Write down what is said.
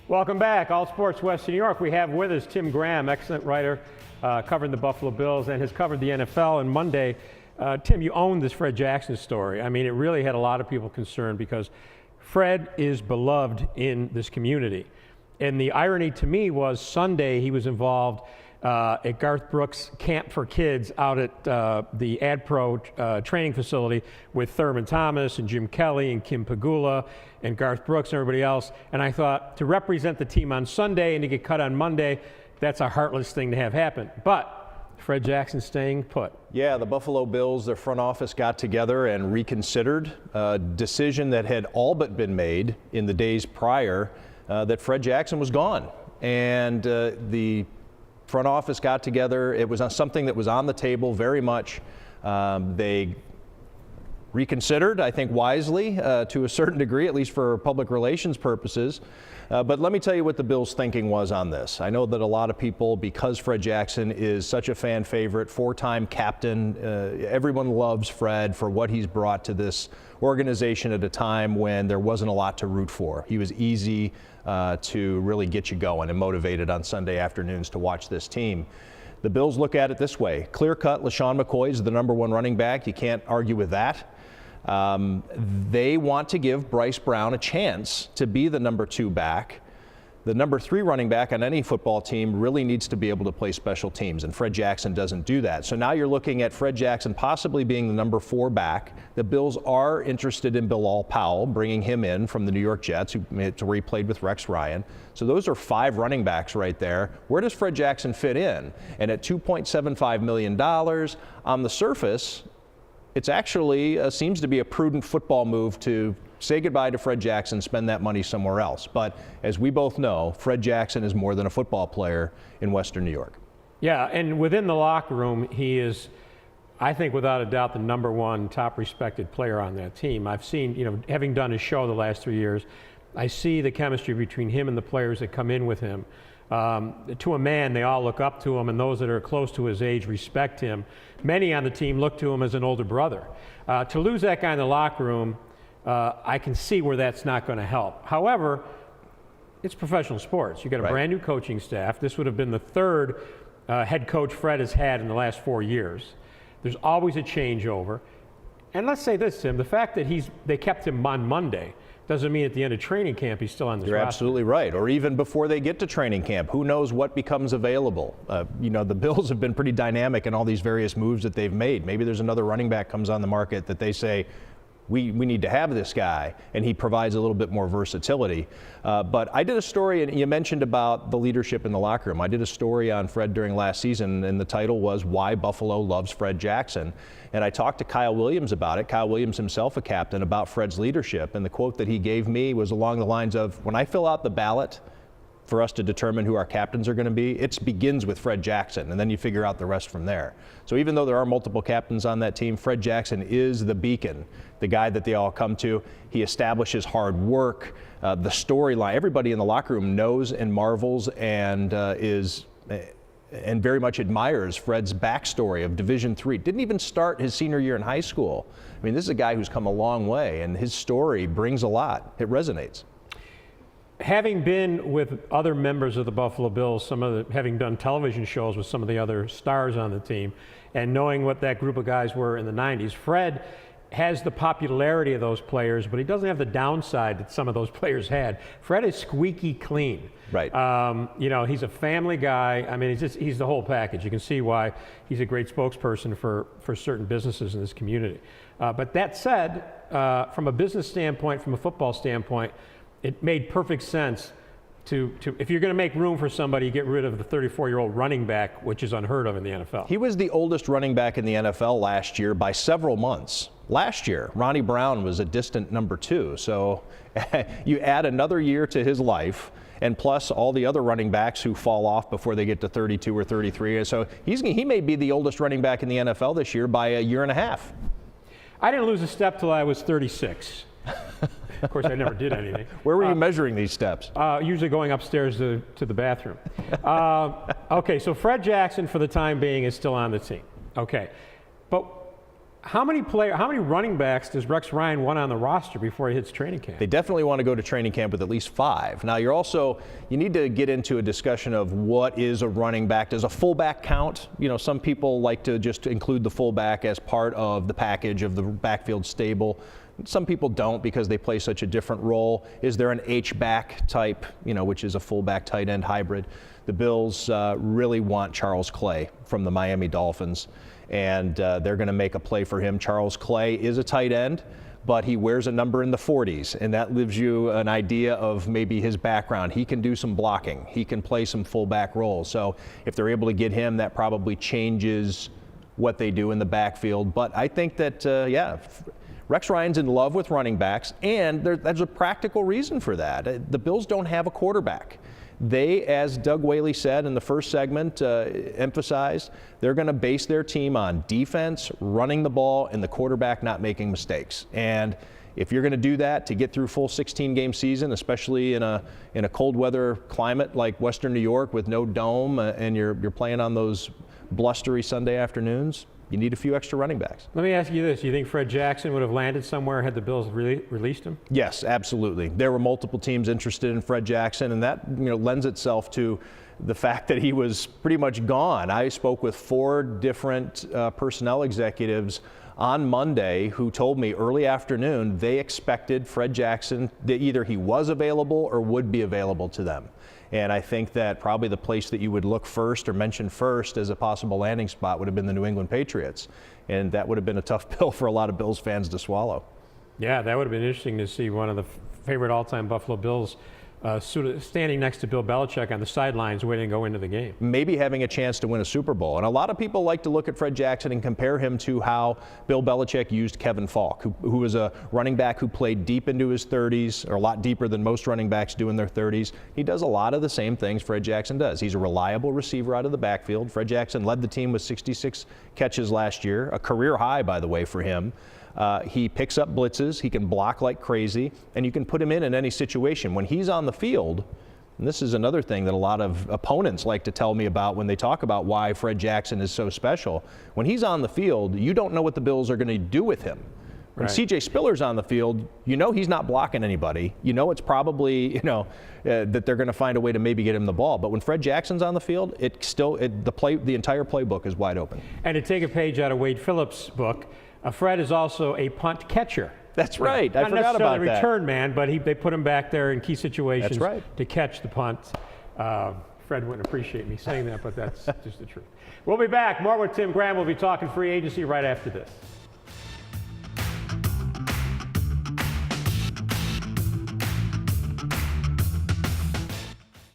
Welcome back, All Sports Western New York. We have with us Tim Graham, excellent writer, covering the Buffalo Bills and has covered the NFL. And Monday, Tim, you owned this Fred Jackson story. I mean, it really had a lot of people concerned because Fred is beloved in this community. And the irony to me was Sunday he was involved at Garth Brooks' Camp for Kids out at the AdPro training facility with Thurman Thomas and Jim Kelly and Kim Pagula and Garth Brooks and everybody else. And I thought, to represent the team on Sunday and to get cut on Monday, that's a heartless thing to have happen. But Fred Jackson staying put. Yeah, the Buffalo Bills, their front office got together and reconsidered a decision that had all but been made in the days prior that Fred Jackson was gone. And the front office got together. It was something that was on the table very much. They reconsidered, I think wisely, to a certain degree, at least for public relations purposes. But let me tell you what the Bills' thinking was on this. I know that a lot of people, because Fred Jackson is such a fan favorite, four-time captain, everyone loves Fred for what he's brought to this organization at a time when there wasn't a lot to root for. He was easy to really get you going and motivated on Sunday afternoons to watch this team. The Bills look at it this way. Clear-cut, LaShawn McCoy is the #1 running back. You can't argue with that. They want to give Bryce Brown a chance to be the #2 back. The #3 running back on any football team really needs to be able to play special teams, and Fred Jackson doesn't do that. So now you're looking at Fred Jackson possibly being the #4 back. The Bills are interested in Bilal Powell, bringing him in from the New York Jets, where he played with Rex Ryan. So those are 5 running backs right there. Where does Fred Jackson fit in? And at $2.75 million on the surface, it's actually seems to be a prudent football move to say goodbye to Fred Jackson, spend that money somewhere else. But as we both know, Fred Jackson is more than a football player in Western New York. Yeah, and within the locker room, he is, I think, without a doubt, the #1 top respected player on that team. I've seen, having done his show the last 3 years, I see the chemistry between him and the players that come in with him. To a man, they all look up to him, and those that are close to his age respect him. Many on the team look to him as an older brother. To lose that guy in the locker room, I can see where that's not going to help. However, it's professional sports. You've got a brand new coaching staff. This would have been the 3rd head coach Fred has had in the last 4 years. There's always a changeover. And let's say this, Tim, the fact that they kept him on Monday doesn't mean at the end of training camp he's still on this roster. You're absolutely right. Or even before they get to training camp, who knows what becomes available. The Bills have been pretty dynamic in all these various moves that they've made. Maybe there's another running back comes on the market that they say, we need to have this guy, and he provides a little bit more versatility. But I did a story, and you mentioned about the leadership in the locker room. I did a story on Fred during last season, and the title was Why Buffalo Loves Fred Jackson. And I talked to Kyle Williams about it, Kyle Williams himself a captain, about Fred's leadership. And the quote that he gave me was along the lines of, when I fill out the ballot for us to determine who our captains are going to be, it begins with Fred Jackson, and then you figure out the rest from there. So even though there are multiple captains on that team, Fred Jackson is the beacon, the guy that they all come to. He establishes hard work, the storyline. Everybody in the locker room knows and marvels and and very much admires Fred's backstory of Division III. Didn't even start his senior year in high school. I mean, this is a guy who's come a long way, and his story brings a lot. It resonates. Having been with other members of the Buffalo Bills, having done television shows with some of the other stars on the team, and knowing what that group of guys were in the 90s, Fred has the popularity of those players, but he doesn't have the downside that some of those players had. Fred is squeaky clean. Right. He's a family guy. I mean, he's the whole package. You can see why he's a great spokesperson for certain businesses in this community. But that said, from a business standpoint, from a football standpoint, it made perfect sense to if you're going to make room for somebody, get rid of the 34-year-old running back, which is unheard of in the NFL. He was the oldest running back in the NFL last year by several months. Last year, Ronnie Brown was a distant #2. So you add another year to his life, and plus all the other running backs who fall off before they get to 32 or 33. So he may be the oldest running back in the NFL this year by a year and a half. I didn't lose a step till I was 36. Of course, I never did anything. Where were you measuring these steps? Usually going upstairs to the bathroom. Okay, so Fred Jackson, for the time being, is still on the team. Okay, but How many running backs does Rex Ryan want on the roster before he hits training camp? They definitely want to go to training camp with at least 5. Now, you need to get into a discussion of what is a running back. Does a fullback count? You know, some people like to just include the fullback as part of the package of the backfield stable. Some people don't because they play such a different role. Is there an H-back type, which is a fullback tight end hybrid? The Bills really want Charles Clay from the Miami Dolphins, and they're going to make a play for him. Charles Clay is a tight end, but he wears a number in the 40s, and that gives you an idea of maybe his background. He can do some blocking. He can play some fullback roles. So if they're able to get him, that probably changes what they do in the backfield. But I think that, Rex Ryan's in love with running backs, and there's a practical reason for that. The Bills don't have a quarterback. They, as Doug Whaley said in the first segment, emphasized, they're going to base their team on defense, running the ball, and the quarterback not making mistakes. And if you're going to do that to get through full 16-game season, especially in a cold weather climate like Western New York with no dome, and you're playing on those blustery Sunday afternoons, you need a few extra running backs. Let me ask you this. You think Fred Jackson would have landed somewhere had the Bills released him? Yes, absolutely. There were multiple teams interested in Fred Jackson, and that lends itself to the fact that he was pretty much gone. I spoke with 4 different personnel executives on Monday who told me early afternoon they expected Fred Jackson, that either he was available or would be available to them. And I think that probably the place that you would look first or mention first as a possible landing spot would have been the New England Patriots. And that would have been a tough pill for a lot of Bills fans to swallow. Yeah, that would have been interesting to see one of the favorite all-time Buffalo Bills standing next to Bill Belichick on the sidelines waiting to go into the game. Maybe having a chance to win a Super Bowl. And a lot of people like to look at Fred Jackson and compare him to how Bill Belichick used Kevin Falk, who was a running back who played deep into his 30s, or a lot deeper than most running backs do in their 30s. He does a lot of the same things Fred Jackson does. He's a reliable receiver out of the backfield. Fred Jackson led the team with 66 catches last year, a career high, by the way, for him. He picks up blitzes, he can block like crazy, and you can put him in any situation. When he's on the field, and this is another thing that a lot of opponents like to tell me about when they talk about why Fred Jackson is so special. When he's on the field, you don't know what the Bills are going to do with him. When C.J. Spiller's on the field, he's not blocking anybody. It's probably, that they're going to find a way to maybe get him the ball. But when Fred Jackson's on the field, the entire playbook is wide open. And to take a page out of Wade Phillips' book, Fred is also a punt catcher. That's right. I forgot about that. Not necessarily a return man, but they put him back there in key situations to catch the punt. Fred wouldn't appreciate me saying that, but that's just the truth. We'll be back. More with Tim Graham. We'll be talking free agency right after this.